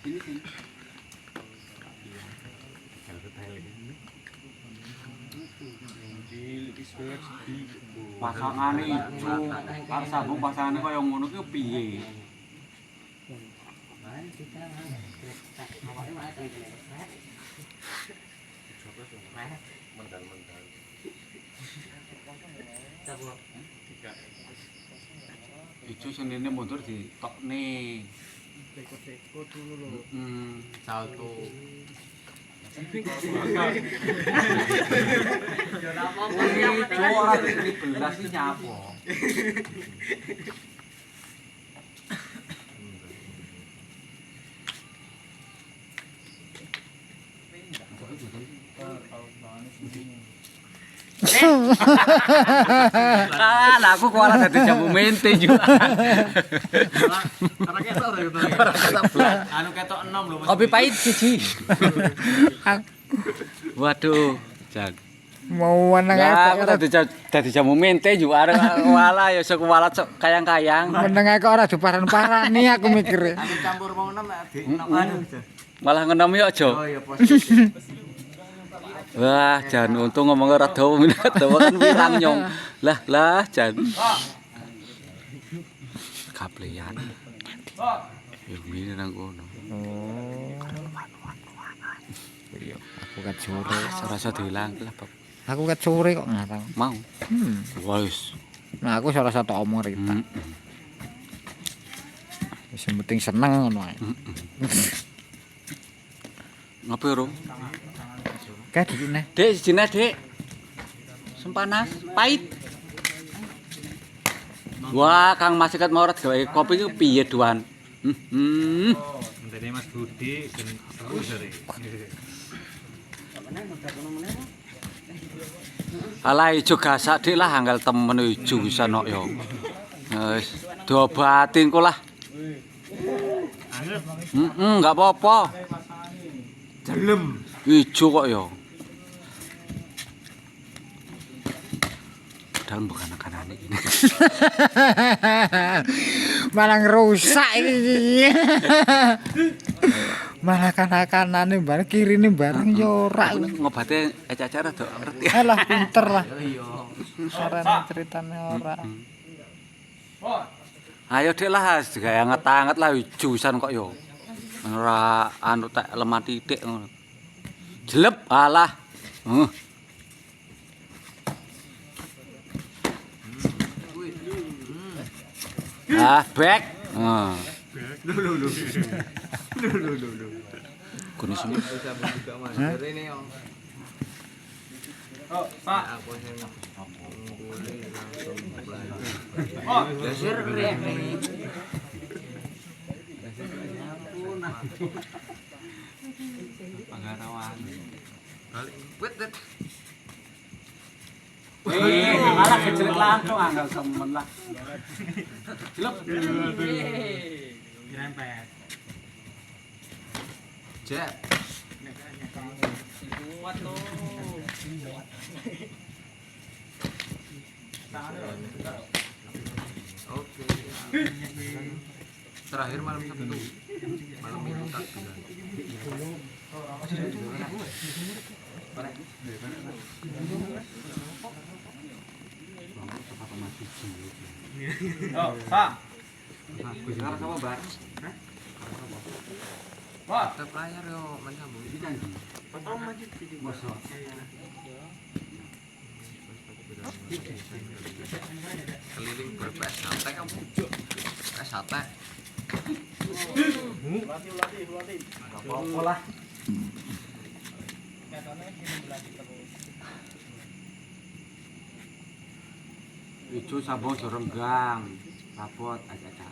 Sini. Pasangane ijo, karo sambung pasangane kaya ngono ki piye? Ijo senene mundur ditokne. Teko dulu lho. Salto. Ya apa-apa ya ora dibelas iki nyapa. Lah aku kuala dadi jamu mente juga. Ora ketok gitu. Anu ketok 6 lho. Kopi pahit siji. Waduh, Jan. Mau meneng ae kok dadi jamu mente juga arek kuala ya sok kuala sok kayang-kayang. Meneng ae kok ora diparan-parani aku mikir. Aku campur mau 6 dik 6 anu. Malah ngenom yo aja. Oh ya positif. Wah, Jan untung ngomongnya ora dawa minat dawa kan wirang nyong. Lah, Jan. Kapleyan. Ya ngene nang kono. Iya, aku kat sore. Serasa diilang lah, Bab. Aku kat sore kok ngarang. Mau. Wis. Nah, aku salah satu omong Rita. Wis penting seneng ngono ae. Ngopi rung? Kae dikine. Dik, sijine, Dik. Sempanas, pahit. Wah, Kang Mas ikat mau gawe kopi ku piye duan? Ndene Mas Budi ben seru jare. Alah ijo gasak Dik lah anggal temen ijo bisa nok yo. Wis diobatin ku lah. Enggak apa-apa. Jelem. Ijo kok yo. Padahal bukan makanan ini. Malah rusak iki. Malah kanak-kanane bareng kirine bareng yo ora. Ngobate ecacar rada ngerti. Alah pinter lah. Sarane ceritane ora. Ayo Dik lah, gaya anget-anget lah juisan kok yo. Ora anu tak lemah titik ngono. Jelep alah. Bek. Lho. Kuwi sini. Bisa buka Mas. Rene yo. Oh, Pak. Aku sing oh, dasar rene. Pangarawan. Balik. Wet. Malah kecerit langsung anggal semen lah. Jelep. Nyerempet. Jep. Kuat tuh. Oke. Terakhir malam Sabtu. Malam Minggu tak bilang. Oh, Pak. Sekarang sama Bar. Pak. Tetap layar yo menyambung. Potong aja di Bosok. Keliling berpes sate kamu. Pes sate. Latih. Apa-apa lah. Ijo sambung jorenggang. Rapot aja-aja.